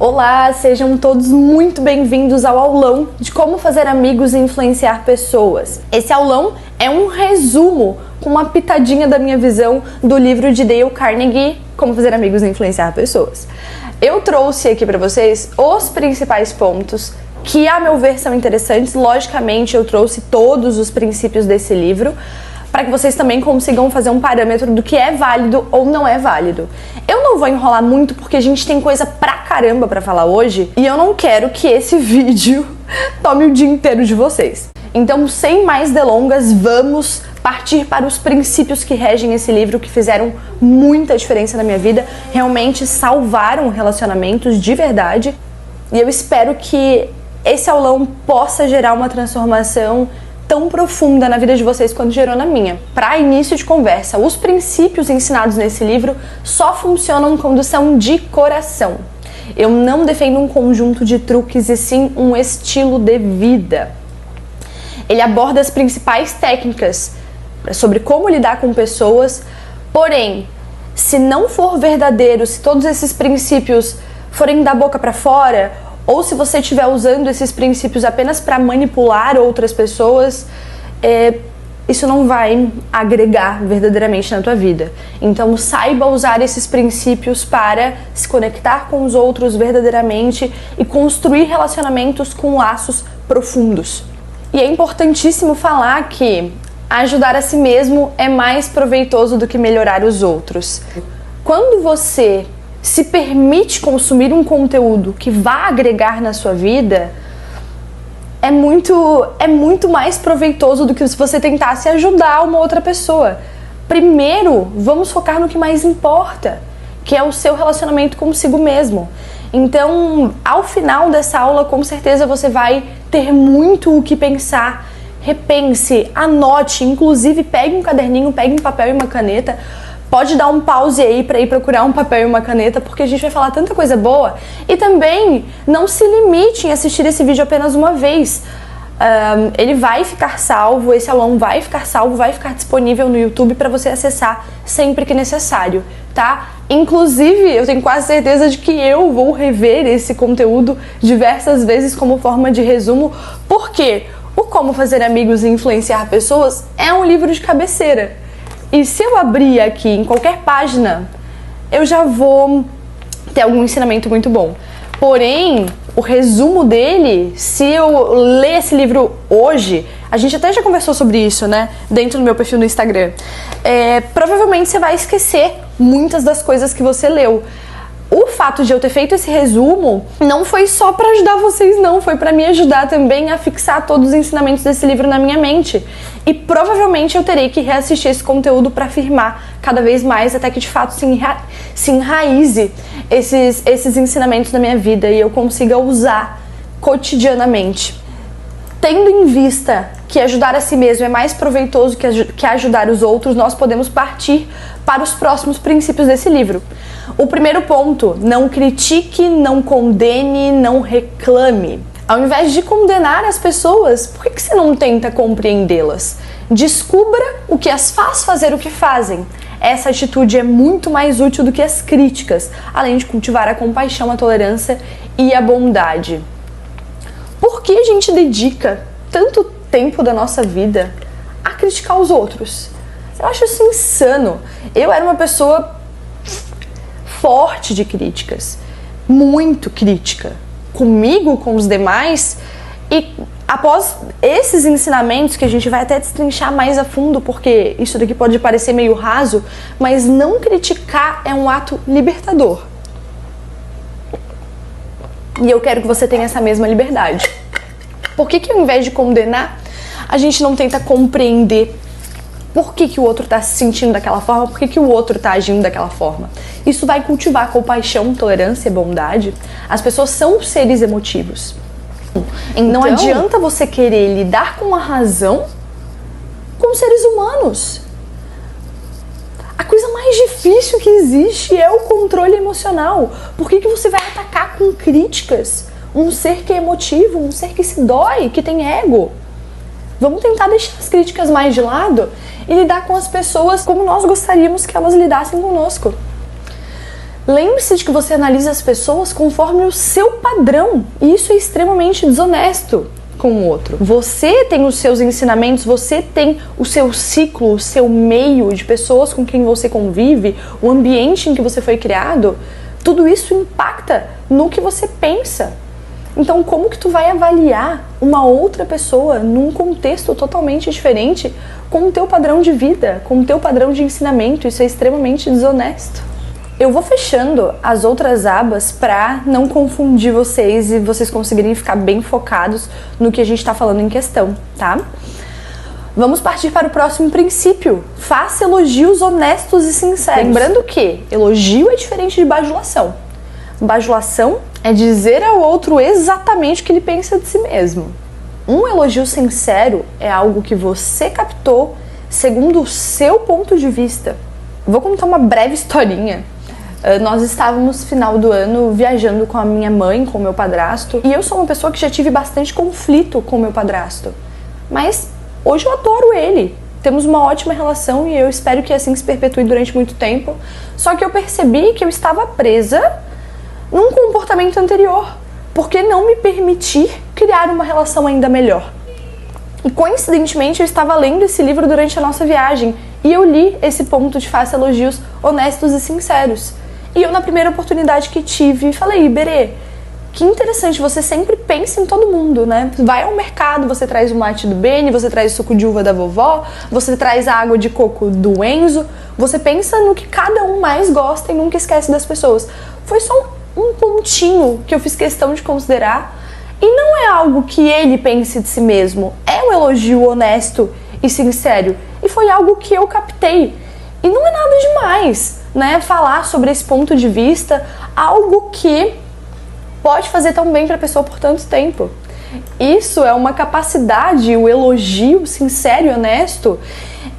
Olá, sejam todos muito bem-vindos ao aulão de como fazer amigos e influenciar pessoas. Esse aulão é um resumo com uma pitadinha da minha visão do livro de Dale Carnegie, Como Fazer Amigos e Influenciar Pessoas. Eu trouxe aqui para vocês os principais pontos que, a meu ver, são interessantes. Logicamente, eu trouxe todos os princípios desse livro, para que vocês também consigam fazer um parâmetro do que é válido ou não é válido. Eu não vou enrolar muito porque a gente tem coisa pra caramba pra falar hoje e eu não quero que esse vídeo tome o dia inteiro de vocês. Então, sem mais delongas, vamos partir para os princípios que regem esse livro, que fizeram muita diferença na minha vida, realmente salvaram relacionamentos de verdade. E eu espero que esse aulão possa gerar uma transformação tão profunda na vida de vocês quanto gerou na minha. Para início de conversa, os princípios ensinados nesse livro só funcionam quando são de coração. Eu não defendo um conjunto de truques e sim um estilo de vida. Ele aborda as principais técnicas sobre como lidar com pessoas, porém, se não for verdadeiro, se todos esses princípios forem da boca para fora, ou se você estiver usando esses princípios apenas para manipular outras pessoas, isso não vai agregar verdadeiramente na tua vida. Então saiba usar esses princípios para se conectar com os outros verdadeiramente e construir relacionamentos com laços profundos. E é importantíssimo falar que ajudar a si mesmo é mais proveitoso do que melhorar os outros. Quando você se permite consumir um conteúdo que vá agregar na sua vida, é muito mais proveitoso do que se você tentasse ajudar uma outra pessoa. Primeiro, vamos focar no que mais importa, que é o seu relacionamento consigo mesmo. Então, ao final dessa aula, com certeza você vai ter muito o que pensar. Repense, anote, inclusive pegue um caderninho, pegue um papel e uma caneta. Pode dar um pause aí para ir procurar um papel e uma caneta, porque a gente vai falar tanta coisa boa. E também não se limite em assistir esse vídeo apenas uma vez. Ele vai ficar salvo, esse aulão vai ficar salvo, vai ficar disponível no YouTube para você acessar sempre que necessário, tá? Inclusive, eu tenho quase certeza de que eu vou rever esse conteúdo diversas vezes como forma de resumo, porque o Como Fazer Amigos e Influenciar Pessoas é um livro de cabeceira. E se eu abrir aqui em qualquer página, eu já vou ter algum ensinamento muito bom. Porém, o resumo dele, se eu ler esse livro hoje, a gente até já conversou sobre isso, né? Dentro do meu perfil no Instagram. Provavelmente você vai esquecer muitas das coisas que você leu. O fato de eu ter feito esse resumo não foi só para ajudar vocês, não. Foi para me ajudar também a fixar todos os ensinamentos desse livro na minha mente. E provavelmente eu terei que reassistir esse conteúdo para afirmar cada vez mais, até que de fato se enraize esses ensinamentos na minha vida e eu consiga usar cotidianamente. Tendo em vista que ajudar a si mesmo é mais proveitoso que ajudar os outros, nós podemos partir para os próximos princípios desse livro. O primeiro ponto: não critique, não condene, não reclame. Ao invés de condenar as pessoas, por que você não tenta compreendê-las? Descubra o que as faz fazer o que fazem. Essa atitude é muito mais útil do que as críticas, além de cultivar a compaixão, a tolerância e a bondade. Por que a gente dedica tanto tempo da nossa vida a criticar os outros? Eu acho isso insano. Eu era uma pessoa forte de críticas, muito crítica, comigo, com os demais, e após esses ensinamentos que a gente vai até destrinchar mais a fundo, porque isso daqui pode parecer meio raso, mas não criticar é um ato libertador. E eu quero que você tenha essa mesma liberdade. Por que ao invés de condenar, a gente não tenta compreender por que o outro está se sentindo daquela forma, por que o outro está agindo daquela forma? Isso vai cultivar compaixão, tolerância e bondade. As pessoas são seres emotivos. Então, não adianta você querer lidar com a razão com seres humanos. A coisa mais difícil que existe é o controle emocional. Por que você vai atacar com críticas um ser que é emotivo, um ser que se dói, que tem ego? Vamos tentar deixar as críticas mais de lado e lidar com as pessoas como nós gostaríamos que elas lidassem conosco. Lembre-se de que você analisa as pessoas conforme o seu padrão, e isso é extremamente desonesto com o outro. Você tem os seus ensinamentos, você tem o seu ciclo, o seu meio de pessoas com quem você convive, o ambiente em que você foi criado, tudo isso impacta no que você pensa. Então, como que tu vai avaliar uma outra pessoa num contexto totalmente diferente com o teu padrão de vida, com o teu padrão de ensinamento? Isso é extremamente desonesto. Eu vou fechando as outras abas para não confundir vocês e vocês conseguirem ficar bem focados no que a gente está falando em questão, tá? Vamos partir para o próximo princípio. Faça elogios honestos e sinceros. Lembrando que elogio é diferente de bajulação. Bajulação é dizer ao outro exatamente o que ele pensa de si mesmo. Um elogio sincero é algo que você captou segundo o seu ponto de vista. Vou contar uma breve historinha. Nós estávamos no final do ano viajando com a minha mãe, com o meu padrasto, e eu sou uma pessoa que já tive bastante conflito com o meu padrasto. Mas hoje eu adoro ele. Temos uma ótima relação e eu espero que assim se perpetue durante muito tempo. Só que eu percebi que eu estava presa num comportamento anterior, porque não me permitir criar uma relação ainda melhor. E coincidentemente eu estava lendo esse livro durante a nossa viagem e eu li esse ponto de faça elogios honestos e sinceros. E eu, na primeira oportunidade que tive, falei: Iberê, que interessante, você sempre pensa em todo mundo, né? Vai ao mercado, você traz o mate do Beni, você traz o suco de uva da vovó, você traz a água de coco do Enzo, você pensa no que cada um mais gosta e nunca esquece das pessoas. Foi só um pontinho que eu fiz questão de considerar, e não é algo que ele pense de si mesmo, é um elogio honesto e sincero, e foi algo que eu captei. E não é nada demais, né? Falar sobre esse ponto de vista, algo que pode fazer tão bem para a pessoa por tanto tempo. Isso é uma capacidade, o elogio sincero e honesto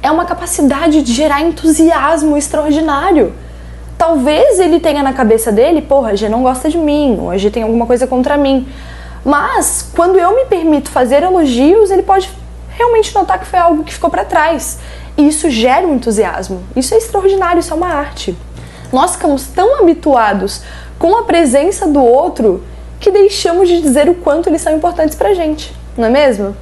é uma capacidade de gerar entusiasmo extraordinário. Talvez ele tenha na cabeça dele: porra, a G não gosta de mim, ou a G tem alguma coisa contra mim. Mas quando eu me permito fazer elogios, ele pode realmente notar que foi algo que ficou para trás. E isso gera um entusiasmo. Isso é extraordinário, isso é uma arte. Nós ficamos tão habituados com a presença do outro que deixamos de dizer o quanto eles são importantes pra gente, não é mesmo?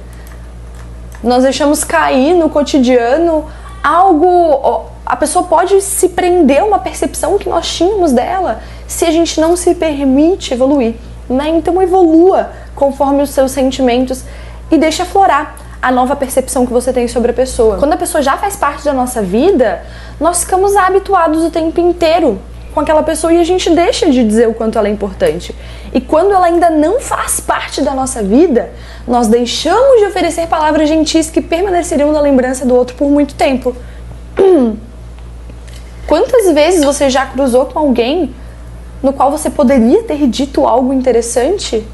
Nós deixamos cair no cotidiano algo... A pessoa pode se prender a uma percepção que nós tínhamos dela se a gente não se permite evoluir, né? Então evolua conforme os seus sentimentos e deixa aflorar a nova percepção que você tem sobre a pessoa. Quando a pessoa já faz parte da nossa vida, nós ficamos habituados o tempo inteiro com aquela pessoa e a gente deixa de dizer o quanto ela é importante. E quando ela ainda não faz parte da nossa vida, nós deixamos de oferecer palavras gentis que permaneceriam na lembrança do outro por muito tempo. Quantas vezes você já cruzou com alguém no qual você poderia ter dito algo interessante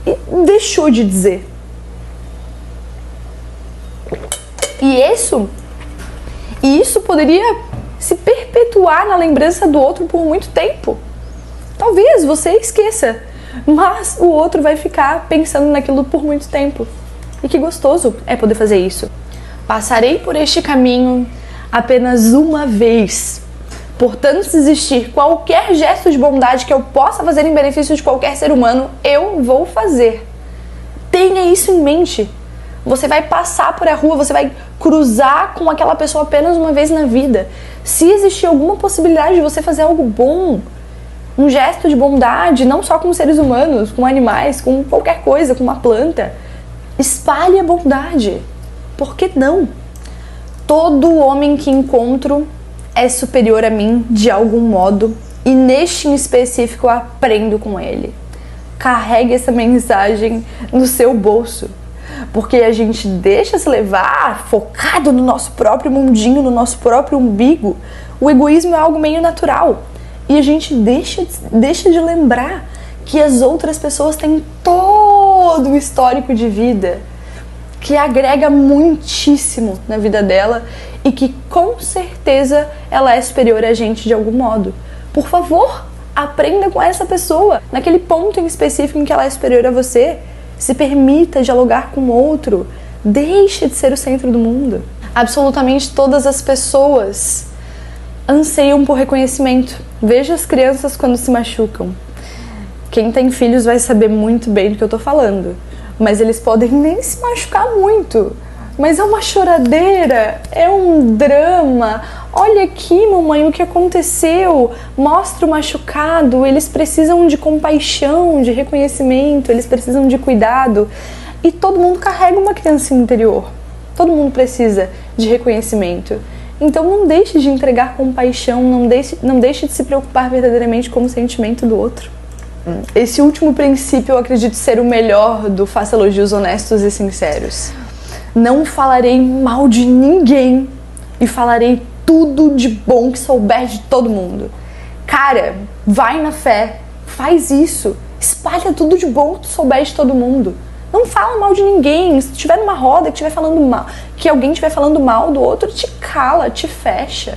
e deixou de dizer? E isso poderia se perpetuar na lembrança do outro por muito tempo. Talvez você esqueça, mas o outro vai ficar pensando naquilo por muito tempo. E que gostoso é poder fazer isso. Passarei por este caminho apenas uma vez. Portanto, se existir qualquer gesto de bondade que eu possa fazer em benefício de qualquer ser humano, eu vou fazer. Tenha isso em mente. Você vai passar por a rua, você vai cruzar com aquela pessoa apenas uma vez na vida. Se existir alguma possibilidade de você fazer algo bom, um gesto de bondade, não só com seres humanos, com animais, com qualquer coisa, com uma planta, espalhe a bondade. Por que não? Todo homem que encontro é superior a mim de algum modo e neste em específico eu aprendo com ele. Carregue essa mensagem no seu bolso. Porque a gente deixa se levar focado no nosso próprio mundinho, no nosso próprio umbigo. O egoísmo é algo meio natural. E a gente deixa de lembrar que as outras pessoas têm todo o histórico de vida que agrega muitíssimo na vida dela e que com certeza ela é superior a gente de algum modo. Por favor, aprenda com essa pessoa, naquele ponto em específico em que ela é superior a você. Se permita dialogar com o outro. Deixe de ser o centro do mundo. Absolutamente todas as pessoas anseiam por reconhecimento. Veja as crianças quando se machucam. Quem tem filhos vai saber muito bem do que eu tô falando. Mas eles podem nem se machucar muito. Mas é uma choradeira, é um drama. Olha aqui, mamãe, o que aconteceu? Mostra o machucado. Eles precisam de compaixão, de reconhecimento, eles precisam de cuidado. E todo mundo carrega uma criança interior. Todo mundo precisa de reconhecimento. Então não deixe de entregar compaixão, não deixe de se preocupar verdadeiramente com o sentimento do outro. Esse último princípio eu acredito ser o melhor do faça elogios honestos e sinceros. Não falarei mal de ninguém e falarei tudo de bom que souber de todo mundo. Cara, vai na fé, faz isso, espalha tudo de bom que tu souber de todo mundo. Não fala mal de ninguém. Se tiver numa roda que alguém estiver falando mal do outro, te cala, te fecha.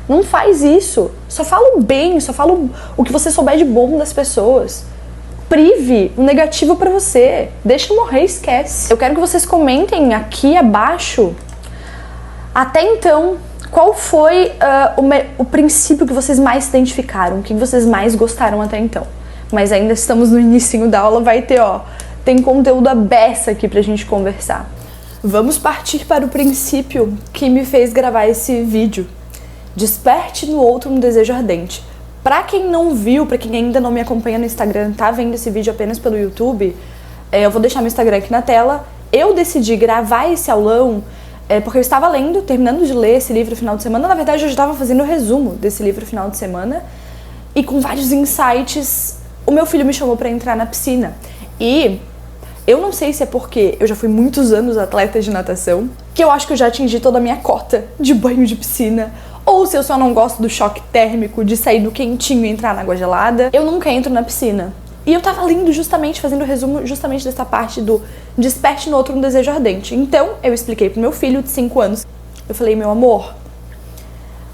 Não faz isso. Só fala o bem, só fala o que você souber de bom das pessoas. Prive o negativo pra você. Deixa morrer, esquece. Eu quero que vocês comentem aqui abaixo. Até então, qual foi o princípio que vocês mais se identificaram? O que vocês mais gostaram até então? Mas ainda estamos no inicinho da aula, tem conteúdo à beça aqui pra gente conversar. Vamos partir para o princípio que me fez gravar esse vídeo. Desperte no outro um desejo ardente. Pra quem não viu, pra quem ainda não me acompanha no Instagram, tá vendo esse vídeo apenas pelo YouTube, eu vou deixar meu Instagram aqui na tela. Eu decidi gravar esse aulão porque eu estava terminando de ler esse livro no final de semana. Na verdade, eu já estava fazendo o resumo desse livro no final de semana. E com vários insights, o meu filho me chamou pra entrar na piscina. E eu não sei se é porque eu já fui muitos anos atleta de natação, que eu acho que eu já atingi toda a minha cota de banho de piscina, ou se eu só não gosto do choque térmico de sair do quentinho e entrar na água gelada, eu nunca entro na piscina. E eu tava lendo fazendo o resumo justamente dessa parte do desperte no outro um desejo ardente. Então, eu expliquei pro meu filho de 5 anos, eu falei, meu amor,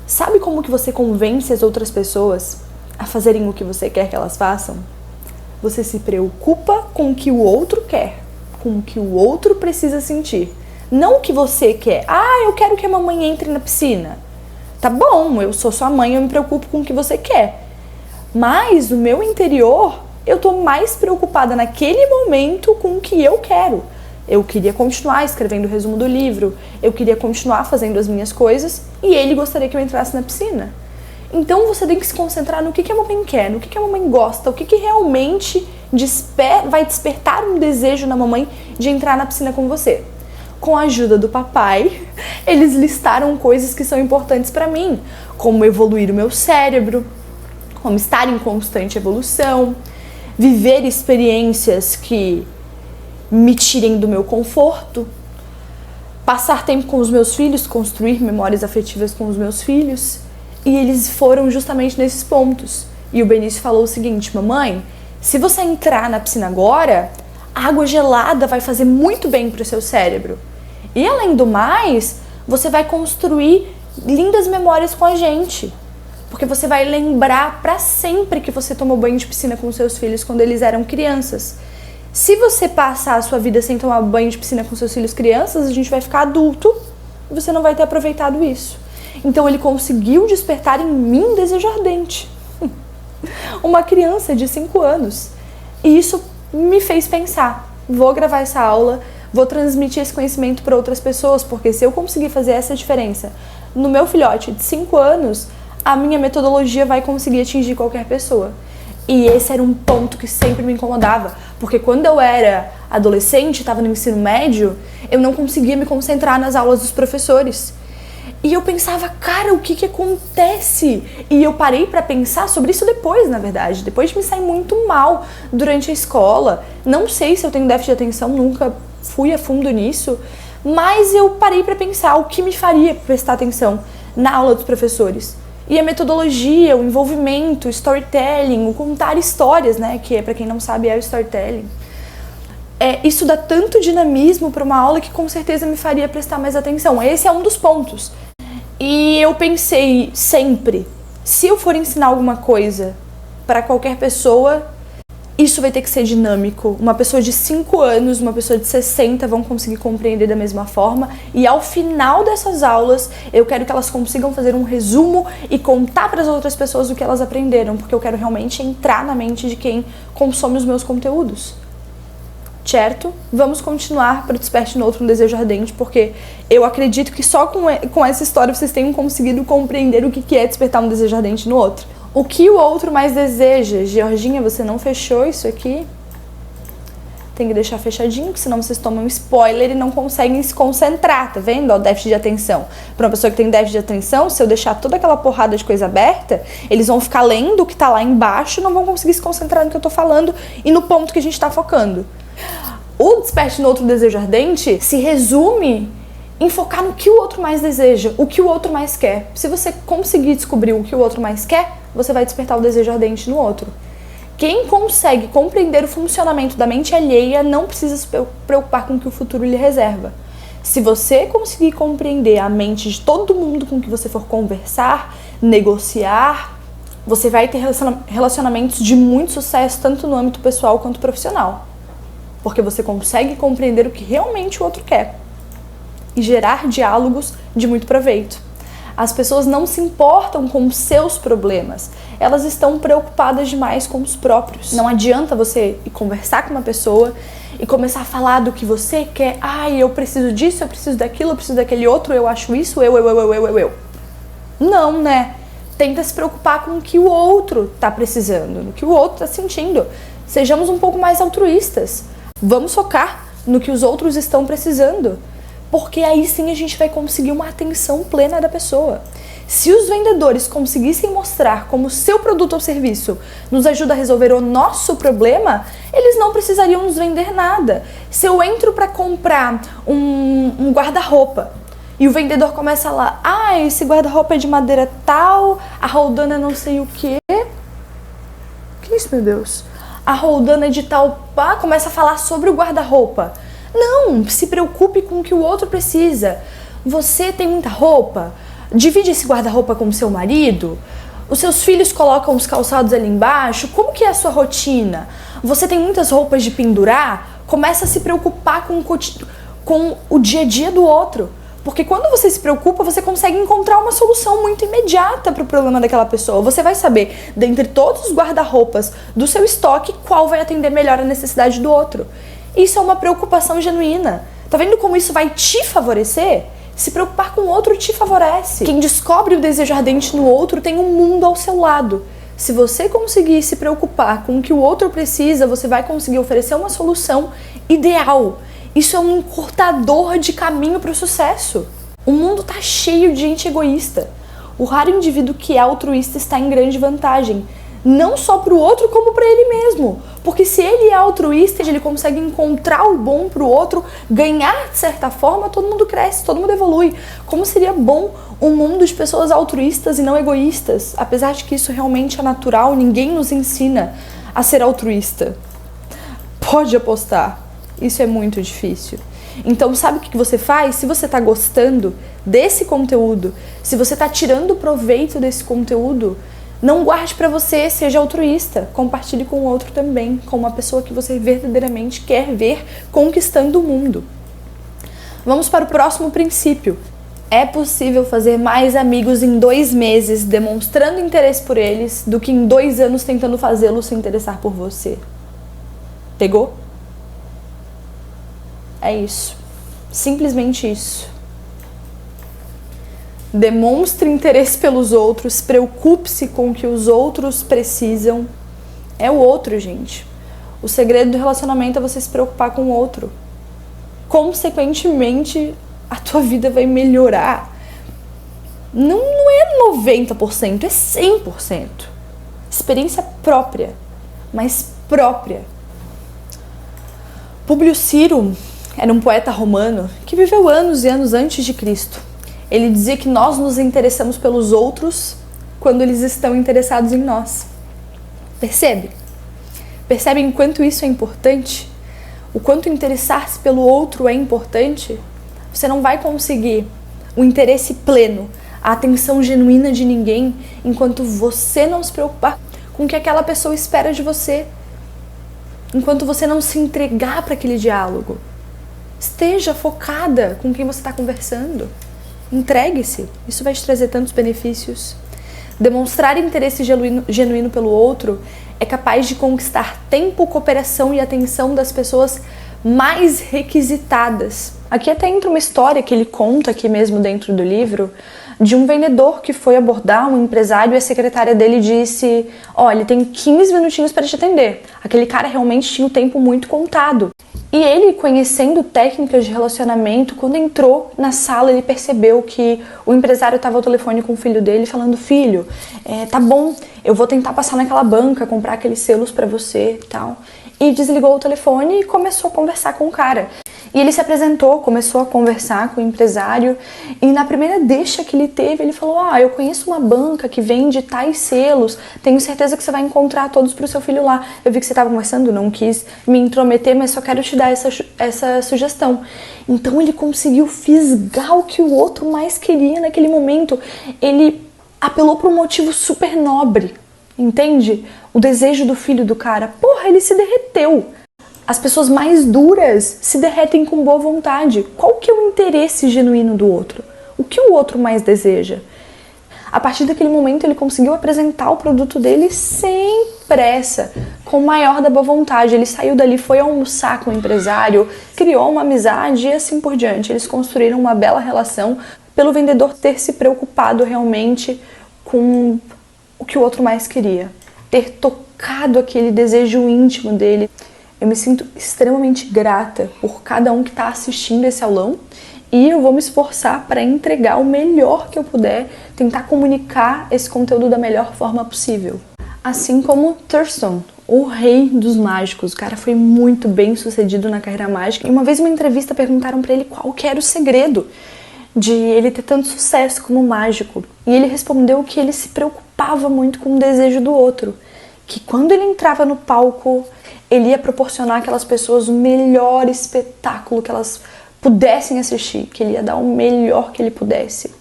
sabe como que você convence as outras pessoas a fazerem o que você quer que elas façam? Você se preocupa com o que o outro quer, com o que o outro precisa sentir. Não o que você quer. Eu quero que a mamãe entre na piscina. Tá bom, eu sou sua mãe, eu me preocupo com o que você quer. Mas no meu interior, eu tô mais preocupada naquele momento com o que eu quero. Eu queria continuar escrevendo o resumo do livro, eu queria continuar fazendo as minhas coisas e ele gostaria que eu entrasse na piscina. Então você tem que se concentrar no que a mamãe quer, no que a mamãe gosta, o que realmente vai despertar um desejo na mamãe de entrar na piscina com você. Com a ajuda do papai, eles listaram coisas que são importantes para mim, como evoluir o meu cérebro, como estar em constante evolução, viver experiências que me tirem do meu conforto, passar tempo com os meus filhos, construir memórias afetivas com os meus filhos. E eles foram justamente nesses pontos. E o Benício falou o seguinte, mamãe, se você entrar na piscina agora, a água gelada vai fazer muito bem para o seu cérebro. E além do mais, você vai construir lindas memórias com a gente. Porque você vai lembrar para sempre que você tomou banho de piscina com seus filhos quando eles eram crianças. Se você passar a sua vida sem tomar banho de piscina com seus filhos crianças, a gente vai ficar adulto e você não vai ter aproveitado isso. Então ele conseguiu despertar em mim um desejo ardente. Uma criança de 5 anos. E isso me fez pensar, vou gravar essa aula, vou transmitir esse conhecimento para outras pessoas, porque se eu conseguir fazer essa diferença no meu filhote de 5 anos, a minha metodologia vai conseguir atingir qualquer pessoa. E esse era um ponto que sempre me incomodava, porque quando eu era adolescente, estava no ensino médio, eu não conseguia me concentrar nas aulas dos professores. E eu pensava, cara, o que acontece? E eu parei pra pensar sobre isso depois, na verdade. Depois de me sair muito mal durante a escola. Não sei se eu tenho déficit de atenção, nunca fui a fundo nisso. Mas eu parei pra pensar o que me faria prestar atenção na aula dos professores. E a metodologia, o envolvimento, o storytelling, o contar histórias, né? Que pra quem não sabe é o storytelling. Isso dá tanto dinamismo para uma aula que com certeza me faria prestar mais atenção. Esse é um dos pontos. E eu pensei sempre, se eu for ensinar alguma coisa para qualquer pessoa, Isso vai ter que ser dinâmico. Uma pessoa de 5 anos, uma pessoa de 60 vão conseguir compreender da mesma forma. E ao final dessas aulas, eu quero que elas consigam fazer um resumo e contar para as outras pessoas o que elas aprenderam, porque eu quero realmente entrar na mente de quem consome os meus conteúdos. Certo? Vamos continuar para o Desperte no Outro um Desejo Ardente, porque eu acredito que só com essa história vocês tenham conseguido compreender o que é despertar um desejo ardente no outro. O que o outro mais deseja? Georginha, você não fechou isso aqui? Tem que deixar fechadinho, porque senão vocês tomam um spoiler e não conseguem se concentrar, tá vendo? Ó, déficit de atenção. Para uma pessoa que tem déficit de atenção, se eu deixar toda aquela porrada de coisa aberta, eles vão ficar lendo o que tá lá embaixo, não vão conseguir se concentrar no que eu tô falando e no ponto que a gente tá focando. O Desperte no Outro Desejo Ardente se resume em focar no que o outro mais deseja, o que o outro mais quer. Se você conseguir descobrir o que o outro mais quer, você vai despertar o desejo ardente no outro. Quem consegue compreender o funcionamento da mente alheia não precisa se preocupar com o que o futuro lhe reserva. Se você conseguir compreender a mente de todo mundo com que você for conversar, negociar, você vai ter relacionamentos de muito sucesso, tanto no âmbito pessoal quanto profissional. Porque você consegue compreender o que realmente o outro quer e gerar diálogos de muito proveito. As pessoas não se importam com os seus problemas, elas estão preocupadas demais com os próprios. Não adianta você ir conversar com uma pessoa e começar a falar do que você quer. Ai, eu preciso disso, eu preciso daquilo, eu preciso daquele outro, eu acho isso, eu. Não, né? Tenta se preocupar com o que o outro tá precisando, no que o outro tá sentindo. Sejamos um pouco mais altruístas. Vamos focar no que os outros estão precisando. Porque aí sim a gente vai conseguir uma atenção plena da pessoa. Se os vendedores conseguissem mostrar como o seu produto ou serviço nos ajuda a resolver o nosso problema, eles não precisariam nos vender nada. Se eu entro para comprar um guarda-roupa e o vendedor começa lá, esse guarda-roupa é de madeira tal, a roldana não sei o quê. Que isso, meu Deus? A roldana é de tal pá, começa a falar sobre o guarda-roupa. Não, se preocupe com o que o outro precisa. Você tem muita roupa? Divide esse guarda-roupa com o seu marido? Os seus filhos colocam os calçados ali embaixo? Como que é a sua rotina? Você tem muitas roupas de pendurar? Começa a se preocupar com o dia a dia do outro. Porque quando você se preocupa, você consegue encontrar uma solução muito imediata para o problema daquela pessoa. Você vai saber, dentre todos os guarda-roupas do seu estoque, qual vai atender melhor a necessidade do outro. Isso é uma preocupação genuína. Tá vendo como isso vai te favorecer? Se preocupar com o outro te favorece. Quem descobre o desejo ardente no outro tem um mundo ao seu lado. Se você conseguir se preocupar com o que o outro precisa, você vai conseguir oferecer uma solução ideal. Isso é um encurtador de caminho para o sucesso. O mundo tá cheio de gente egoísta. O raro indivíduo que é altruísta está em grande vantagem. Não só para o outro, como para ele mesmo. Porque se ele é altruísta, ele consegue encontrar o bom para o outro, ganhar de certa forma, todo mundo cresce, todo mundo evolui. Como seria bom um mundo de pessoas altruístas e não egoístas? Apesar de que isso realmente é natural, ninguém nos ensina a ser altruísta. Pode apostar, isso é muito difícil. Então, sabe o que você faz? Se você está gostando desse conteúdo, se você está tirando proveito desse conteúdo, não guarde para você, seja altruísta. Compartilhe com o outro também, com uma pessoa que você verdadeiramente quer ver conquistando o mundo. Vamos para o próximo princípio. É possível fazer mais amigos em 2 meses, demonstrando interesse por eles, do que em 2 anos tentando fazê-los se interessar por você. Pegou? É isso. Simplesmente isso. Demonstre interesse pelos outros, preocupe-se com o que os outros precisam. É o outro, gente. O segredo do relacionamento é você se preocupar com o outro. Consequentemente, a tua vida vai melhorar. Não é 90%, é 100%. Experiência própria, mas própria. Públio Ciro era um poeta romano que viveu anos e anos antes de Cristo. Ele dizia que nós nos interessamos pelos outros quando eles estão interessados em nós. Percebe? Percebem o quanto isso é importante? O quanto interessar-se pelo outro é importante? Você não vai conseguir o interesse pleno, a atenção genuína de ninguém enquanto você não se preocupar com o que aquela pessoa espera de você. enquanto você não se entregar para aquele diálogo. Esteja focada com quem você está conversando. Entregue-se. Isso vai te trazer tantos benefícios. Demonstrar interesse genuíno pelo outro é capaz de conquistar tempo, cooperação e atenção das pessoas mais requisitadas. Aqui até entra uma história que ele conta aqui mesmo dentro do livro, de um vendedor que foi abordar um empresário e a secretária dele disse: ó, ele tem 15 minutinhos para te atender. Aquele cara realmente tinha o tempo muito contado. E ele, conhecendo técnicas de relacionamento, quando entrou na sala, ele percebeu que o empresário estava ao telefone com o filho dele, falando: filho, tá bom, eu vou tentar passar naquela banca, comprar aqueles selos para você e tal. E desligou o telefone e começou a conversar com o cara. E ele se apresentou, começou a conversar com o empresário, e na primeira deixa que ele teve, ele falou: eu conheço uma banca que vende tais selos, tenho certeza que você vai encontrar todos pro seu filho lá. Eu vi que você estava conversando, não quis me intrometer, mas só quero te dar essa sugestão. Então ele conseguiu fisgar o que o outro mais queria naquele momento. Ele apelou para um motivo super nobre, entende? O desejo do filho do cara. Porra, ele se derreteu. As pessoas mais duras se derretem com boa vontade. Qual que é o interesse genuíno do outro? O que o outro mais deseja? A partir daquele momento ele conseguiu apresentar o produto dele sem pressa, com o maior da boa vontade. Ele saiu dali, foi almoçar com o empresário, criou uma amizade e assim por diante. Eles construíram uma bela relação pelo vendedor ter se preocupado realmente com o que o outro mais queria. Ter tocado aquele desejo íntimo dele. Eu me sinto extremamente grata por cada um que está assistindo esse aulão e eu vou me esforçar para entregar o melhor que eu puder, tentar comunicar esse conteúdo da melhor forma possível. Assim como Thurston, o rei dos mágicos. O cara foi muito bem sucedido na carreira mágica. E uma vez, numa entrevista, perguntaram para ele qual que era o segredo de ele ter tanto sucesso como mágico. E ele respondeu que ele se preocupava muito com o desejo do outro. Que quando ele entrava no palco, ele ia proporcionar àquelas pessoas o melhor espetáculo que elas pudessem assistir, que ele ia dar o melhor que ele pudesse.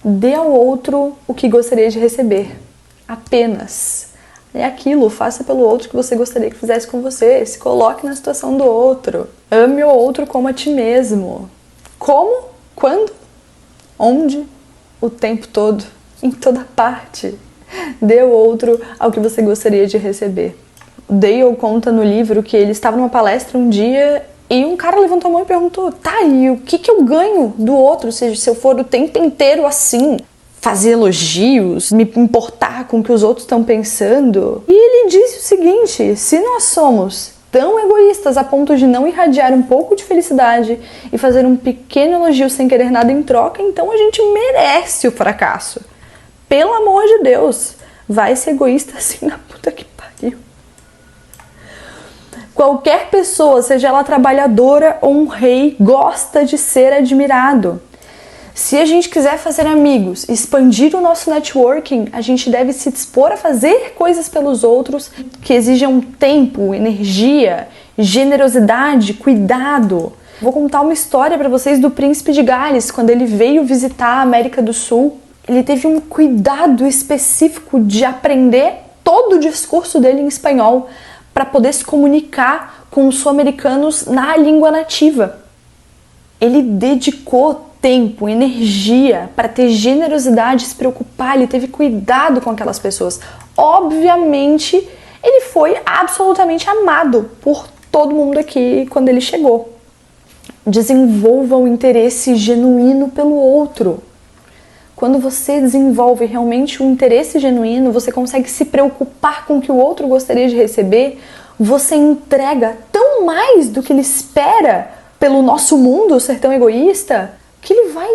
Dê ao outro o que gostaria de receber. Apenas. É aquilo, faça pelo outro que você gostaria que fizesse com você. Se coloque na situação do outro. Ame o outro como a ti mesmo. Como? Quando? Onde? O tempo todo. Em toda parte. Dê ao outro ao que você gostaria de receber. Dale conta no livro que ele estava numa palestra um dia e um cara levantou a mão e perguntou: tá, e o que eu ganho do outro se eu for o tempo inteiro assim? Fazer elogios, me importar com o que os outros estão pensando? E ele disse o seguinte: se nós somos tão egoístas a ponto de não irradiar um pouco de felicidade e fazer um pequeno elogio sem querer nada em troca, então a gente merece o fracasso. Pelo amor de Deus, vai ser egoísta assim na puta que pariu. Qualquer pessoa, seja ela trabalhadora ou um rei, gosta de ser admirado. Se a gente quiser fazer amigos, expandir o nosso networking, a gente deve se dispor a fazer coisas pelos outros que exijam tempo, energia, generosidade, cuidado. Vou contar uma história para vocês do príncipe de Gales, quando ele veio visitar a América do Sul. Ele teve um cuidado específico de aprender todo o discurso dele em espanhol para poder se comunicar com os sul-americanos na língua nativa. Ele dedicou tempo, energia para ter generosidade, se preocupar, ele teve cuidado com aquelas pessoas. Obviamente, ele foi absolutamente amado por todo mundo aqui quando ele chegou. Desenvolva o interesse genuíno pelo outro. Quando você desenvolve realmente um interesse genuíno, você consegue se preocupar com o que o outro gostaria de receber, você entrega tão mais do que ele espera pelo nosso mundo ser tão egoísta, que ele vai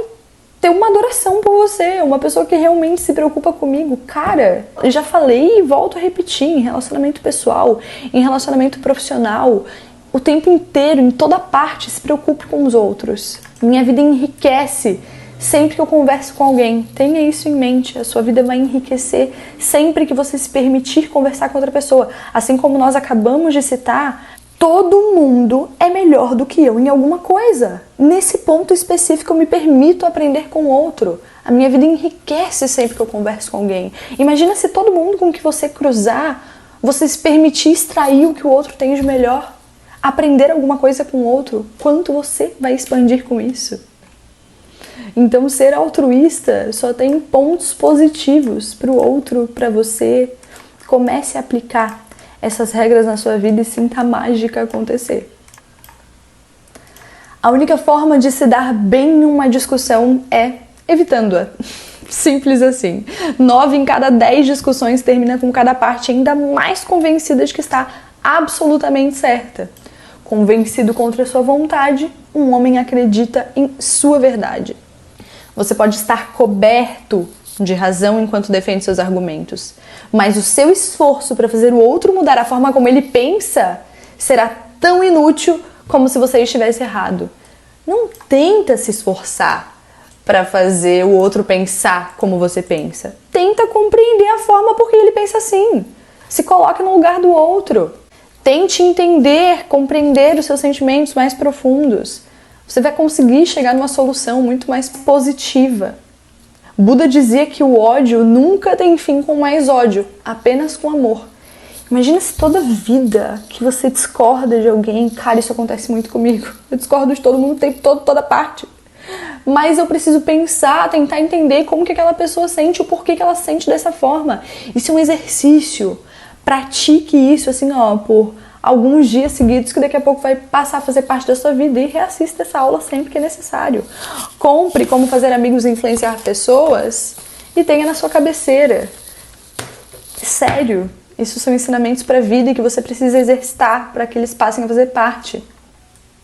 ter uma adoração por você, uma pessoa que realmente se preocupa comigo. Cara, eu já falei e volto a repetir, em relacionamento pessoal, em relacionamento profissional, o tempo inteiro, em toda parte, se preocupe com os outros. Minha vida enriquece sempre que eu converso com alguém. Tenha isso em mente, a sua vida vai enriquecer sempre que você se permitir conversar com outra pessoa. Assim como nós acabamos de citar, todo mundo é melhor do que eu em alguma coisa. Nesse ponto específico eu me permito aprender com o outro. A minha vida enriquece sempre que eu converso com alguém. Imagina se todo mundo com que você cruzar Você se permitir extrair o que o outro tem de melhor, aprender alguma coisa com o outro, quanto você vai expandir com isso? Então, ser altruísta só tem pontos positivos para o outro, para você. Comece a aplicar essas regras na sua vida e sinta a mágica acontecer. A única forma de se dar bem em uma discussão é evitando-a. Simples assim. 9 em cada 10 discussões termina com cada parte ainda mais convencida de que está absolutamente certa. Convencido contra a sua vontade, um homem acredita em sua verdade. Você pode estar coberto de razão enquanto defende seus argumentos, mas o seu esforço para fazer o outro mudar a forma como ele pensa será tão inútil como se você estivesse errado. Não tenta se esforçar para fazer o outro pensar como você pensa. Tenta compreender a forma por que ele pensa assim. Se coloque no lugar do outro. Tente entender, compreender os seus sentimentos mais profundos. Você vai conseguir chegar numa solução muito mais positiva. Buda dizia que o ódio nunca tem fim com mais ódio, apenas com amor. Imagina se toda vida que você discorda de alguém, cara, isso acontece muito comigo. Eu discordo de todo mundo o tempo todo, toda parte. Mas eu preciso pensar, tentar entender como que aquela pessoa sente, o porquê que ela sente dessa forma. Isso é um exercício. Pratique isso, assim, por alguns dias seguidos, que daqui a pouco vai passar a fazer parte da sua vida, e reassista essa aula sempre que é necessário. Compre Como Fazer Amigos e Influenciar Pessoas e tenha na sua cabeceira. Sério, isso são ensinamentos para a vida e que você precisa exercitar para que eles passem a fazer parte.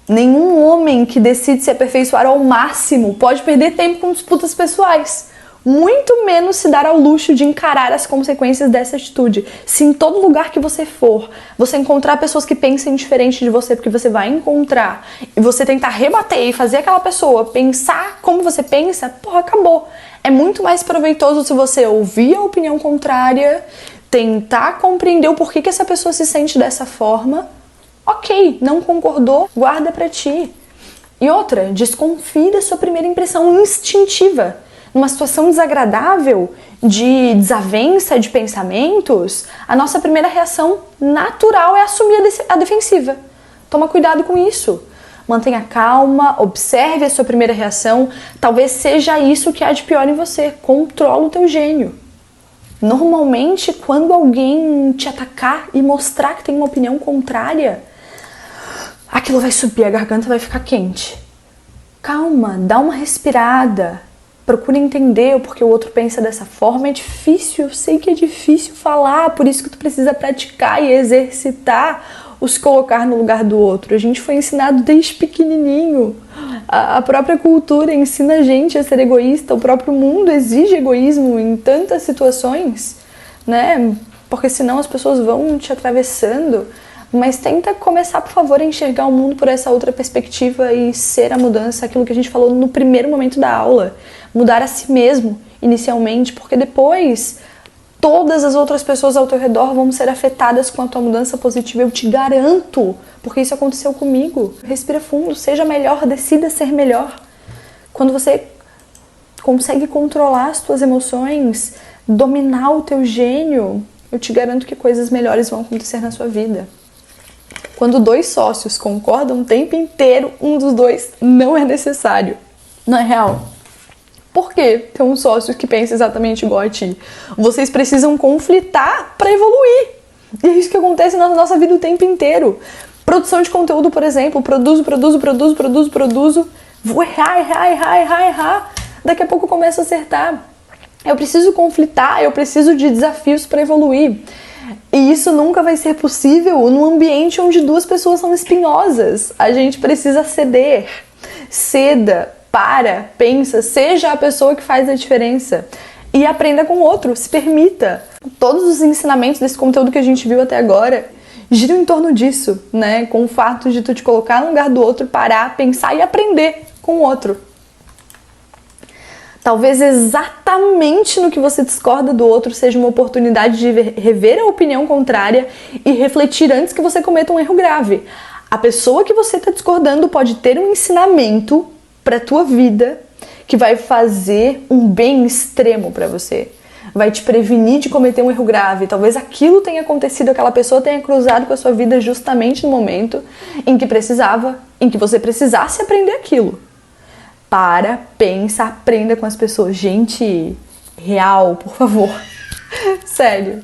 Nenhum homem que decide se aperfeiçoar ao máximo pode perder tempo com disputas pessoais. Muito menos se dar ao luxo de encarar as consequências dessa atitude. Se em todo lugar que você for, você encontrar pessoas que pensem diferente de você, porque você vai encontrar, e você tentar rebater e fazer aquela pessoa pensar como você pensa, acabou. É muito mais proveitoso se você ouvir a opinião contrária, tentar compreender o porquê que essa pessoa se sente dessa forma. Ok, não concordou, guarda pra ti. E outra, desconfie da sua primeira impressão instintiva. Numa situação desagradável, de desavença de pensamentos, a nossa primeira reação natural é assumir a defensiva. Toma cuidado com isso. Mantenha calma, observe a sua primeira reação. Talvez seja isso que há de pior em você. Controla o teu gênio. Normalmente, quando alguém te atacar e mostrar que tem uma opinião contrária, aquilo vai subir, a garganta vai ficar quente. Calma, dá uma respirada. Procura entender o porquê o outro pensa dessa forma. É difícil, eu sei que é difícil falar, por isso que tu precisa praticar e exercitar o se colocar no lugar do outro. A gente foi ensinado desde pequenininho. A própria cultura ensina a gente a ser egoísta, o próprio mundo exige egoísmo em tantas situações, né? Porque senão as pessoas vão te atravessando. Mas tenta começar, por favor, a enxergar o mundo por essa outra perspectiva e ser a mudança, aquilo que a gente falou no primeiro momento da aula. Mudar a si mesmo, inicialmente, porque depois todas as outras pessoas ao teu redor vão ser afetadas com a tua mudança positiva, eu te garanto, porque isso aconteceu comigo. Respira fundo, seja melhor, decida ser melhor. Quando você consegue controlar as tuas emoções, dominar o teu gênio, eu te garanto que coisas melhores vão acontecer na sua vida. Quando 2 sócios concordam o tempo inteiro, um dos 2 não é necessário. Não é real? Por que ter um sócio que pensa exatamente igual a ti? Vocês precisam conflitar para evoluir. E é isso que acontece na nossa vida o tempo inteiro. Produção de conteúdo, por exemplo, produzo. Vou errar. Daqui a pouco eu começo a acertar. Eu preciso conflitar, eu preciso de desafios para evoluir. E isso nunca vai ser possível num ambiente onde 2 pessoas são espinhosas. A gente precisa ceder. Ceda. Pensa, seja a pessoa que faz a diferença e aprenda com o outro, se permita. Todos os ensinamentos desse conteúdo que a gente viu até agora giram em torno disso, né? Com o fato de tu te colocar no lugar do outro, parar, pensar e aprender com o outro. Talvez exatamente no que você discorda do outro seja uma oportunidade de rever a opinião contrária e refletir antes que você cometa um erro grave. A pessoa que você está discordando pode ter um ensinamento para tua vida que vai fazer um bem extremo para você. vai te prevenir de cometer um erro grave. Talvez aquilo tenha acontecido, aquela pessoa tenha cruzado com a sua vida justamente no momento em que você precisasse aprender aquilo. Pensa, aprenda com as pessoas. Gente, real, por favor. Sério.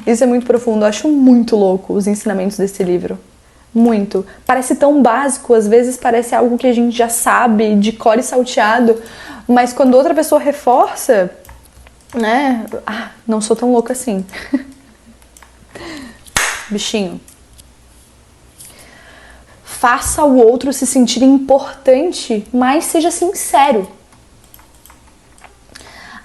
Isso é muito profundo, eu acho muito louco os ensinamentos desse livro. Muito. Parece tão básico, às vezes parece algo que a gente já sabe, de cor e salteado, mas quando outra pessoa reforça, né? Não sou tão louca assim. Bichinho. Faça o outro se sentir importante, mas seja sincero.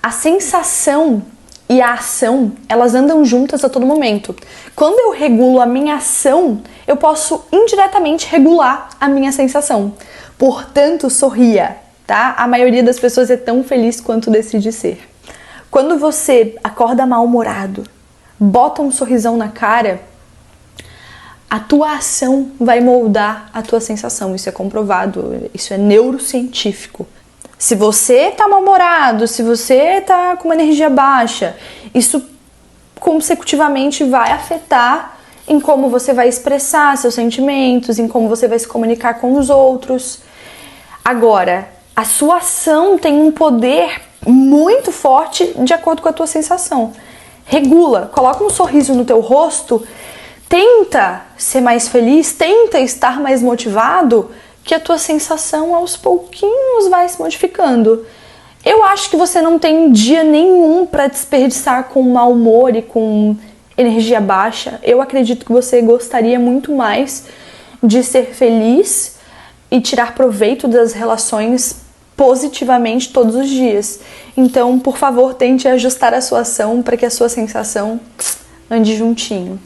A sensação e a ação, elas andam juntas a todo momento. Quando eu regulo a minha ação, eu posso indiretamente regular a minha sensação. Portanto, sorria, tá? A maioria das pessoas é tão feliz quanto decide ser. Quando você acorda mal-humorado, bota um sorrisão na cara, a tua ação vai moldar a tua sensação. Isso é comprovado, isso é neurocientífico. Se você tá mal-humorado, se você tá com uma energia baixa, isso consecutivamente vai afetar em como você vai expressar seus sentimentos, em como você vai se comunicar com os outros. Agora, a sua ação tem um poder muito forte de acordo com a tua sensação. Regula, coloca um sorriso no teu rosto, tenta ser mais feliz, tenta estar mais motivado, que a tua sensação aos pouquinhos vai se modificando. Eu acho que você não tem dia nenhum para desperdiçar com mau humor e com energia baixa. Eu acredito que você gostaria muito mais de ser feliz e tirar proveito das relações positivamente todos os dias. Então, por favor, tente ajustar a sua ação para que a sua sensação ande juntinho.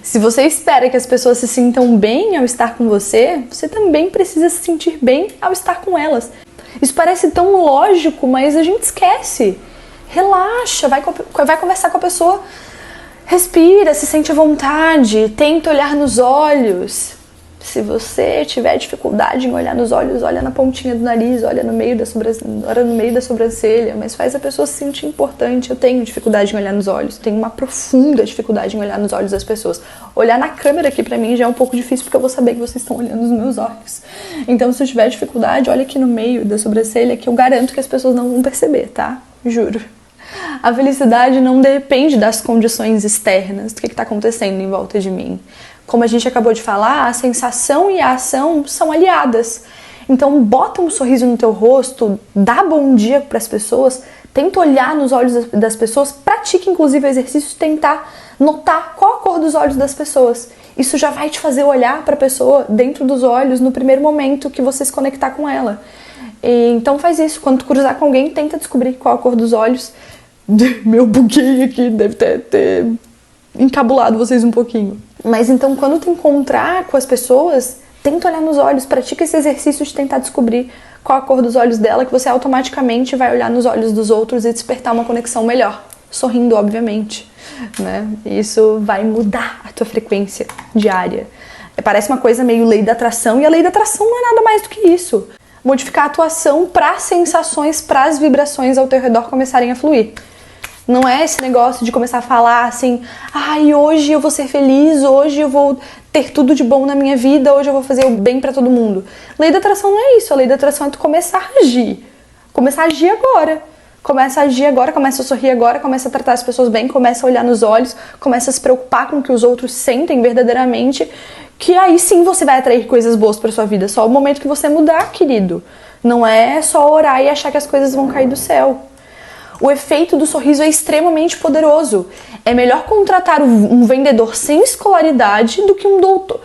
Se você espera que as pessoas se sintam bem ao estar com você, você também precisa se sentir bem ao estar com elas. Isso parece tão lógico, mas a gente esquece. Relaxa, vai conversar com a pessoa, respira, se sente à vontade, tenta olhar nos olhos. Se você tiver dificuldade em olhar nos olhos, olha na pontinha do nariz, olha no meio da sobrancelha, mas faz a pessoa se sentir importante. Eu tenho dificuldade em olhar nos olhos, tenho uma profunda dificuldade em olhar nos olhos das pessoas. Olhar na câmera aqui pra mim já é um pouco difícil, porque eu vou saber que vocês estão olhando nos meus olhos. Então, se eu tiver dificuldade, olha aqui no meio da sobrancelha, que eu garanto que as pessoas não vão perceber, tá? Juro. A felicidade não depende das condições externas, do que está acontecendo em volta de mim. Como a gente acabou de falar, a sensação e a ação são aliadas. Então, bota um sorriso no teu rosto, dá bom dia para as pessoas, tenta olhar nos olhos das pessoas, pratique inclusive o exercício de tentar notar qual a cor dos olhos das pessoas. Isso já vai te fazer olhar para a pessoa dentro dos olhos no primeiro momento que você se conectar com ela. Então faz isso, quando tu cruzar com alguém, tenta descobrir qual a cor dos olhos. Meu buguei aqui, deve ter encabulado vocês um pouquinho. Mas então, quando tu encontrar com as pessoas, tenta olhar nos olhos, pratica esse exercício de tentar descobrir qual a cor dos olhos dela, que você automaticamente vai olhar nos olhos dos outros e despertar uma conexão melhor. Sorrindo, obviamente, né? Isso vai mudar a tua frequência diária. Parece uma coisa meio lei da atração, e a lei da atração não é nada mais do que isso. Modificar a tua ação para as sensações, para as vibrações ao teu redor começarem a fluir. Não é esse negócio de começar a falar assim, hoje eu vou ser feliz, hoje eu vou ter tudo de bom na minha vida, hoje eu vou fazer o bem pra todo mundo. Lei da atração não é isso, a lei da atração é tu começar a agir. Começar a agir agora. Começa a agir agora, começa a sorrir agora, começa a tratar as pessoas bem, começa a olhar nos olhos, começa a se preocupar com o que os outros sentem verdadeiramente, que aí sim você vai atrair coisas boas pra sua vida. Só o momento que você mudar, querido. Não é só orar e achar que as coisas vão cair do céu. O efeito do sorriso é extremamente poderoso. É melhor contratar um vendedor sem escolaridade do que um doutor.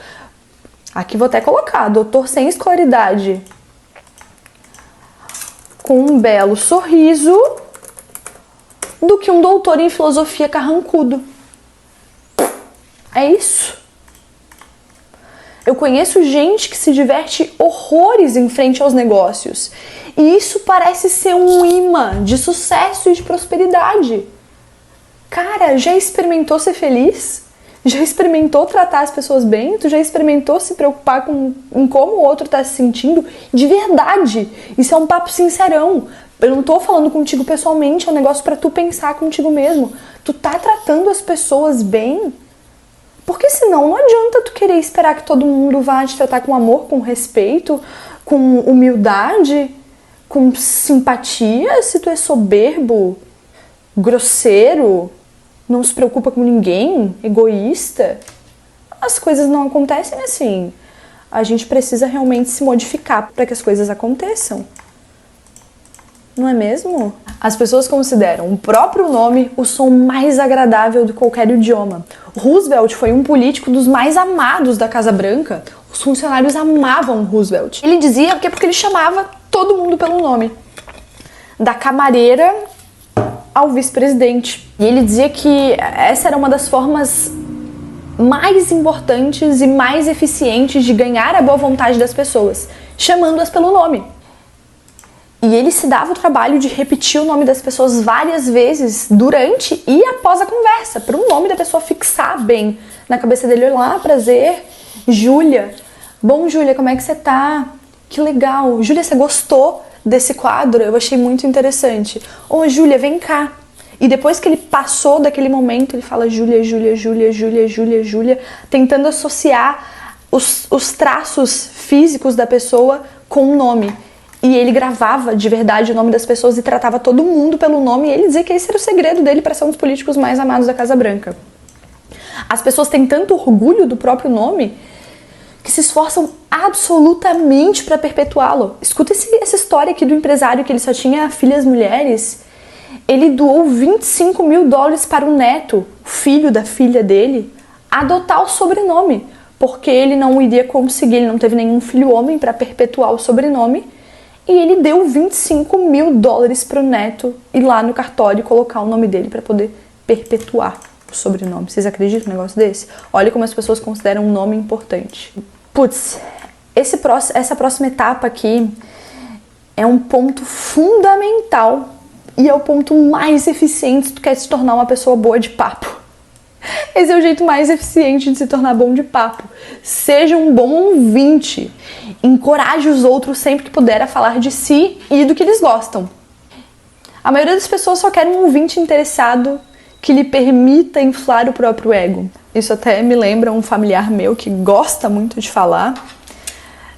Aqui vou até colocar, doutor sem escolaridade, com um belo sorriso, do que um doutor em filosofia carrancudo. É isso. Eu conheço gente que se diverte horrores em frente aos negócios. E isso parece ser um imã de sucesso e de prosperidade. Cara, já experimentou ser feliz? Já experimentou tratar as pessoas bem? Tu já experimentou se preocupar em como o outro tá se sentindo? De verdade! Isso é um papo sincerão. Eu não tô falando contigo pessoalmente, é um negócio pra tu pensar contigo mesmo. Tu tá tratando as pessoas bem? Porque senão não adianta tu querer esperar que todo mundo vá te tratar com amor, com respeito, com humildade, com simpatia, se tu é soberbo, grosseiro, não se preocupa com ninguém, egoísta. As coisas não acontecem assim. A gente precisa realmente se modificar para que as coisas aconteçam. Não é mesmo? As pessoas consideram o próprio nome o som mais agradável de qualquer idioma. Roosevelt foi um político dos mais amados da Casa Branca. Os funcionários amavam Roosevelt. Ele dizia que é porque ele chamava todo mundo pelo nome. Da camareira ao vice-presidente. E ele dizia que essa era uma das formas mais importantes e mais eficientes de ganhar a boa vontade das pessoas, chamando-as pelo nome. E ele se dava o trabalho de repetir o nome das pessoas várias vezes durante e após a conversa, para o nome da pessoa fixar bem na cabeça dele. Olá, prazer, Júlia. Bom, Júlia, como é que você tá? Que legal. Júlia, você gostou desse quadro? Eu achei muito interessante. Ô, Júlia, vem cá. E depois que ele passou daquele momento, ele fala Júlia, Júlia, Júlia, Júlia, Júlia, Júlia, tentando associar os traços físicos da pessoa com o nome. E ele gravava de verdade o nome das pessoas e tratava todo mundo pelo nome, e ele dizia que esse era o segredo dele para ser um dos políticos mais amados da Casa Branca. As pessoas têm tanto orgulho do próprio nome que se esforçam absolutamente para perpetuá-lo. Escuta essa história aqui do empresário que ele só tinha filhas mulheres. Ele doou $25 mil para o neto, filho da filha dele, adotar o sobrenome, porque ele não iria conseguir, ele não teve nenhum filho homem para perpetuar o sobrenome. E ele deu $25 mil para o neto ir lá no cartório e colocar o nome dele para poder perpetuar o sobrenome. Vocês acreditam num negócio desse? Olha como as pessoas consideram um nome importante. Putz, essa próxima etapa aqui é um ponto fundamental e é o ponto mais eficiente se tu quer se tornar uma pessoa boa de papo. Esse é o jeito mais eficiente de se tornar bom de papo. Seja um bom ouvinte. Encoraje os outros sempre que puder a falar de si e do que eles gostam. A maioria das pessoas só quer um ouvinte interessado que lhe permita inflar o próprio ego. Isso até me lembra um familiar meu que gosta muito de falar.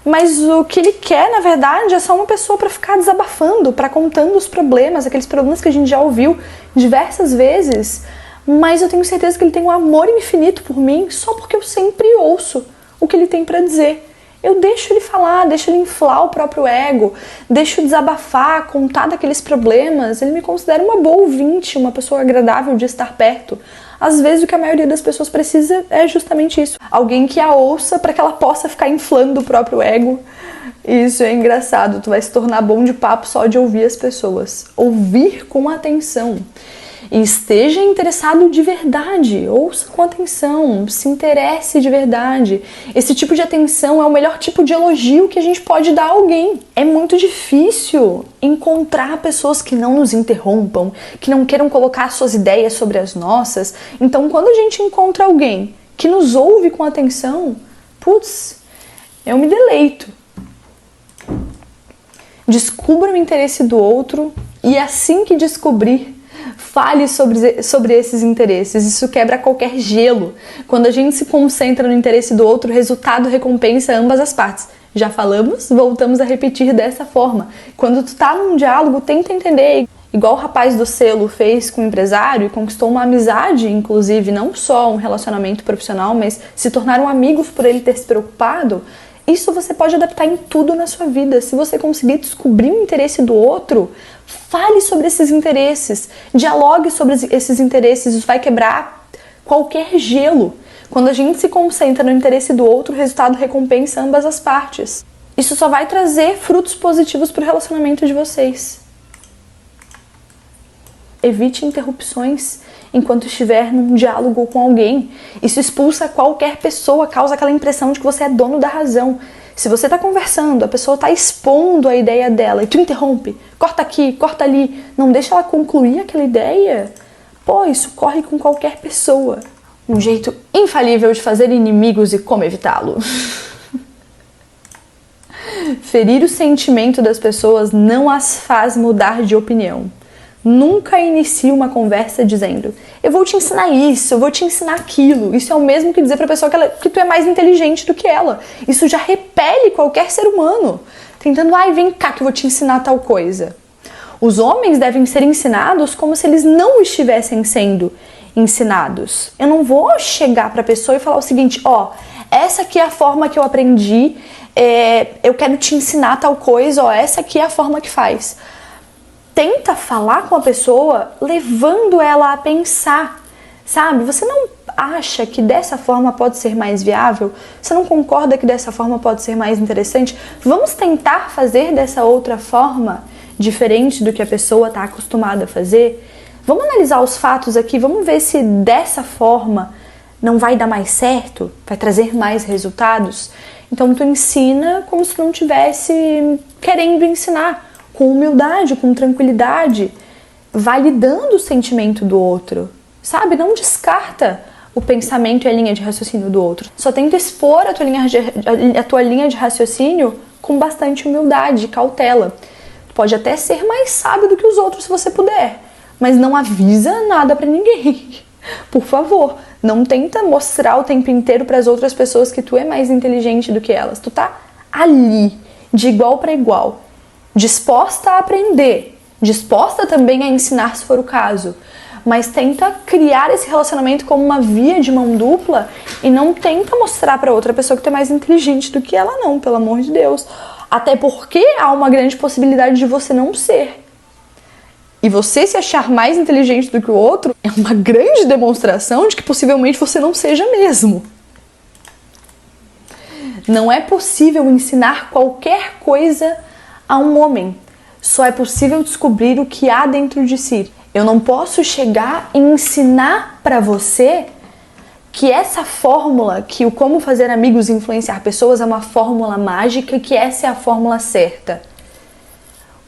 Mas o que ele quer, na verdade, é só uma pessoa para ficar desabafando, para contando os problemas, aqueles problemas que a gente já ouviu diversas vezes. Mas eu tenho certeza que ele tem um amor infinito por mim só porque eu sempre ouço o que ele tem para dizer. Eu deixo ele falar, deixo ele inflar o próprio ego, deixo desabafar, contar daqueles problemas. Ele me considera uma boa ouvinte, uma pessoa agradável de estar perto. Às vezes o que a maioria das pessoas precisa é justamente isso. Alguém que a ouça para que ela possa ficar inflando o próprio ego. Isso é engraçado, tu vai se tornar bom de papo só de ouvir as pessoas. Ouvir com atenção. E esteja interessado de verdade, ouça com atenção, se interesse de verdade. Esse tipo de atenção é o melhor tipo de elogio que a gente pode dar a alguém. É muito difícil encontrar pessoas que não nos interrompam, que não queiram colocar suas ideias sobre as nossas. Então, quando a gente encontra alguém que nos ouve com atenção, putz, eu me deleito. Descubra o interesse do outro e assim que descobrir, fale sobre esses interesses. Isso quebra qualquer gelo. Quando a gente se concentra no interesse do outro, o resultado recompensa ambas as partes. Já falamos? Voltamos a repetir dessa forma. Quando tu tá num diálogo, tenta entender. Igual o rapaz do selo fez com o empresário e conquistou uma amizade, inclusive, não só um relacionamento profissional, mas se tornaram amigos por ele ter se preocupado. Isso você pode adaptar em tudo na sua vida. Se você conseguir descobrir o interesse do outro, fale sobre esses interesses, dialogue sobre esses interesses, isso vai quebrar qualquer gelo. Quando a gente se concentra no interesse do outro, o resultado recompensa ambas as partes. Isso só vai trazer frutos positivos para o relacionamento de vocês. Evite interrupções enquanto estiver num diálogo com alguém. Isso expulsa qualquer pessoa, causa aquela impressão de que você é dono da razão. Se você está conversando, a pessoa está expondo a ideia dela e tu interrompe, corta aqui, corta ali, não deixa ela concluir aquela ideia, pô, isso corre com qualquer pessoa. Um jeito infalível de fazer inimigos e como evitá-lo. Ferir o sentimento das pessoas não as faz mudar de opinião. Nunca inicie uma conversa dizendo: eu vou te ensinar isso, eu vou te ensinar aquilo. Isso é o mesmo que dizer pra pessoa que tu é mais inteligente do que ela. Isso já repele qualquer ser humano. Tentando, vem cá que eu vou te ensinar tal coisa. Os homens devem ser ensinados como se eles não estivessem sendo ensinados. Eu não vou chegar pra pessoa e falar o seguinte: essa aqui é a forma que eu aprendi, eu quero te ensinar tal coisa, essa aqui é a forma que faz. Tenta falar com a pessoa levando ela a pensar, sabe? Você não acha que dessa forma pode ser mais viável? Você não concorda que dessa forma pode ser mais interessante? Vamos tentar fazer dessa outra forma, diferente do que a pessoa está acostumada a fazer? Vamos analisar os fatos aqui, vamos ver se dessa forma não vai dar mais certo, vai trazer mais resultados. Então tu ensina como se não estivesse querendo ensinar, com humildade, com tranquilidade, validando o sentimento do outro, sabe? Não descarta o pensamento e a linha de raciocínio do outro. Só tenta expor a tua linha de raciocínio com bastante humildade e cautela. Tu pode até ser mais sábio do que os outros se você puder, mas não avisa nada pra ninguém. Por favor, não tenta mostrar o tempo inteiro para as outras pessoas que tu é mais inteligente do que elas. Tu tá ali, de igual para igual, disposta a aprender, disposta também a ensinar se for o caso, mas tenta criar esse relacionamento como uma via de mão dupla e não tenta mostrar para outra pessoa que tu é mais inteligente do que ela, não, pelo amor de Deus. Até porque há uma grande possibilidade de você não ser. E você se achar mais inteligente do que o outro é uma grande demonstração de que possivelmente você não seja mesmo. Não é possível ensinar qualquer coisa a um homem. Só é possível descobrir o que há dentro de si. Eu não posso chegar e ensinar para você que essa fórmula, que o como fazer amigos e influenciar pessoas é uma fórmula mágica, que essa é a fórmula certa.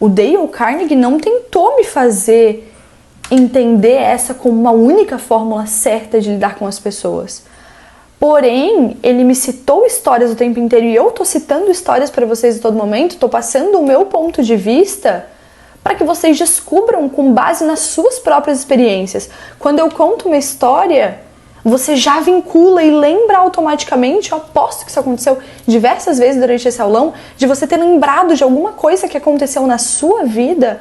O Dale Carnegie não tentou me fazer entender essa como uma única fórmula certa de lidar com as pessoas. Porém, ele me citou histórias o tempo inteiro e eu tô citando histórias para vocês a todo momento, tô passando o meu ponto de vista para que vocês descubram com base nas suas próprias experiências. Quando eu conto uma história, você já vincula e lembra automaticamente, eu aposto que isso aconteceu diversas vezes durante esse aulão, de você ter lembrado de alguma coisa que aconteceu na sua vida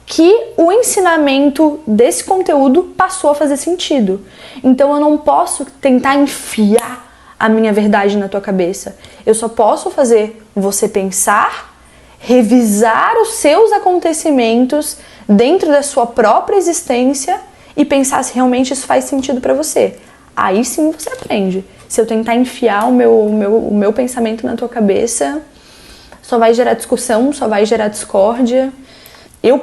que o ensinamento desse conteúdo passou a fazer sentido. Então eu não posso tentar enfiar a minha verdade na tua cabeça. Eu só posso fazer você pensar, revisar os seus acontecimentos dentro da sua própria existência e pensar se realmente isso faz sentido para você. Aí sim você aprende. Se eu tentar enfiar o meu pensamento na tua cabeça, só vai gerar discussão, só vai gerar discórdia. Eu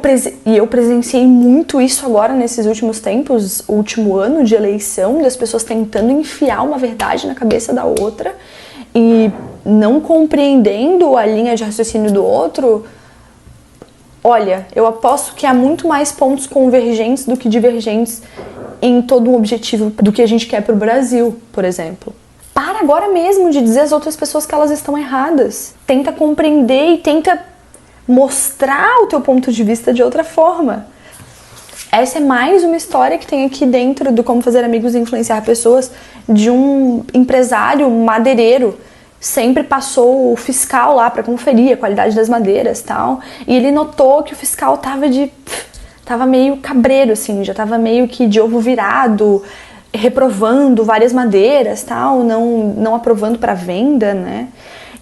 presenciei muito isso agora nesses últimos tempos, último ano de eleição, das pessoas tentando enfiar uma verdade na cabeça da outra e não compreendendo a linha de raciocínio do outro. Olha, eu aposto que há muito mais pontos convergentes do que divergentes em todo um objetivo do que a gente quer pro Brasil, por exemplo. Para agora mesmo de dizer às outras pessoas que elas estão erradas. Tenta compreender e tenta mostrar o teu ponto de vista de outra forma. Essa é mais uma história que tem aqui dentro do Como Fazer Amigos e Influenciar Pessoas, de um empresário madeireiro. Sempre passou o fiscal lá para conferir a qualidade das madeiras e tal, e ele notou que o fiscal tava meio cabreiro, assim, já tava meio que de ovo virado, reprovando várias madeiras tal, não aprovando para venda, né?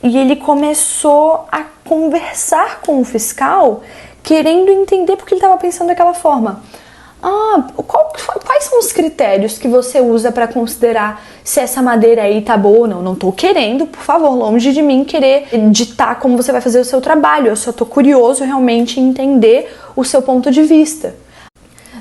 E ele começou a conversar com o fiscal, querendo entender porque ele estava pensando daquela forma. Quais são os critérios que você usa para considerar se essa madeira aí tá boa ou não? Não tô querendo, por favor, longe de mim querer ditar como você vai fazer o seu trabalho. Eu só tô curioso realmente em entender o seu ponto de vista.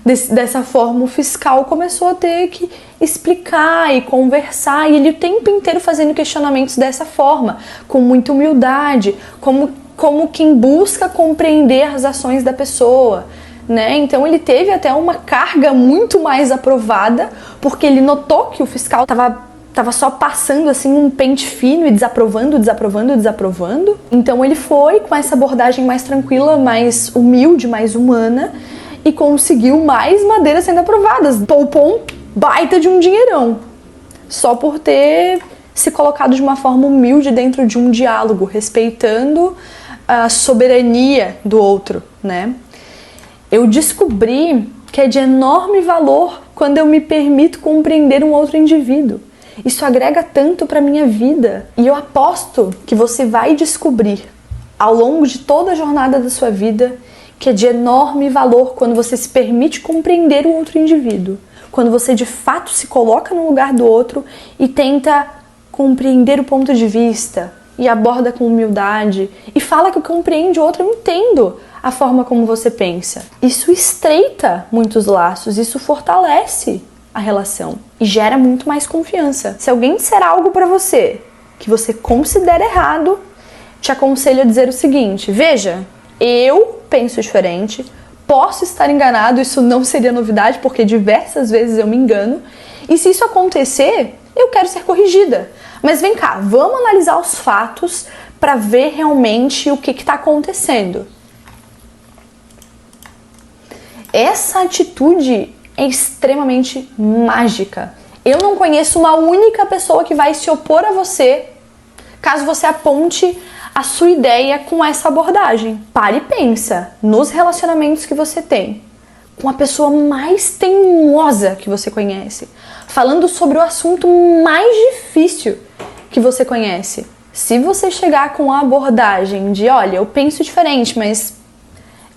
Dessa forma, o fiscal começou a ter que explicar e conversar, e ele o tempo inteiro fazendo questionamentos dessa forma, com muita humildade, como quem busca compreender as ações da pessoa, né? Então ele teve até uma carga muito mais aprovada, porque ele notou que o fiscal tava só passando assim um pente fino e desaprovando. Então ele foi com essa abordagem mais tranquila, mais humilde, mais humana e conseguiu mais madeiras sendo aprovadas. Poupou um baita de um dinheirão, só por ter se colocado de uma forma humilde dentro de um diálogo, respeitando a soberania do outro, né? Eu descobri que é de enorme valor quando eu me permito compreender um outro indivíduo. Isso agrega tanto para minha vida e eu aposto que você vai descobrir ao longo de toda a jornada da sua vida que é de enorme valor quando você se permite compreender o outro indivíduo, quando você de fato se coloca no lugar do outro e tenta compreender o ponto de vista e aborda com humildade e fala que compreende o outro. Eu entendo a forma como você pensa. Isso estreita muitos laços, isso fortalece a relação e gera muito mais confiança. Se alguém disser algo pra você que você considera errado, te aconselho a dizer o seguinte: veja, eu penso diferente, posso estar enganado, isso não seria novidade porque diversas vezes eu me engano, e se isso acontecer, eu quero ser corrigida. Mas vem cá, vamos analisar os fatos para ver realmente o que está acontecendo. Essa atitude é extremamente mágica. Eu não conheço uma única pessoa que vai se opor a você caso você aponte a sua ideia com essa abordagem. Pare e pensa nos relacionamentos que você tem com a pessoa mais teimosa que você conhece, falando sobre o assunto mais difícil que você conhece. Se você chegar com a abordagem de, olha, eu penso diferente, mas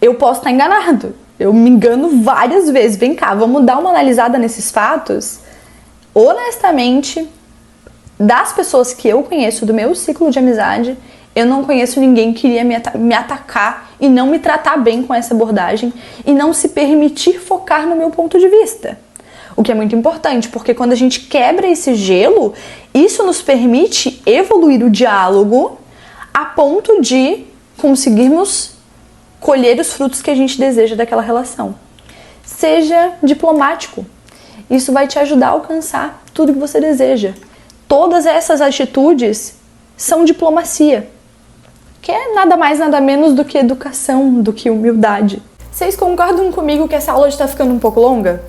eu posso estar enganado, eu me engano várias vezes, vem cá, vamos dar uma analisada nesses fatos. Honestamente, das pessoas que eu conheço, do meu ciclo de amizade, eu não conheço ninguém que iria me atacar e não me tratar bem com essa abordagem e não se permitir focar no meu ponto de vista. O que é muito importante, porque quando a gente quebra esse gelo, isso nos permite evoluir o diálogo a ponto de conseguirmos colher os frutos que a gente deseja daquela relação. Seja diplomático. Isso vai te ajudar a alcançar tudo que você deseja. Todas essas atitudes são diplomacia, que é nada mais, nada menos do que educação, do que humildade. Vocês concordam comigo que essa aula está ficando um pouco longa?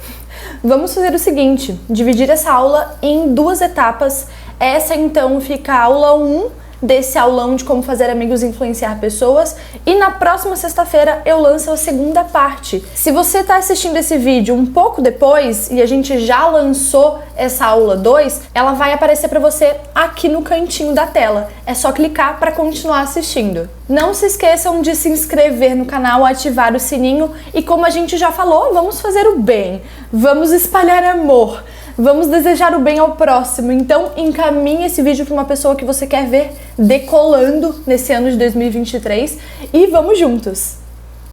Vamos fazer o seguinte, dividir essa aula em 2 etapas. Essa então fica a aula 1 desse aulão de como fazer amigos e influenciar pessoas, e na próxima sexta-feira eu lanço a segunda parte. Se você está assistindo esse vídeo um pouco depois e a gente já lançou essa aula 2, ela vai aparecer para você aqui no cantinho da tela. É só clicar para continuar assistindo. Não se esqueçam de se inscrever no canal, ativar o sininho e, como a gente já falou, vamos fazer o bem, vamos espalhar amor, vamos desejar o bem ao próximo. Então encaminhe esse vídeo para uma pessoa que você quer ver decolando nesse ano de 2023 e vamos juntos!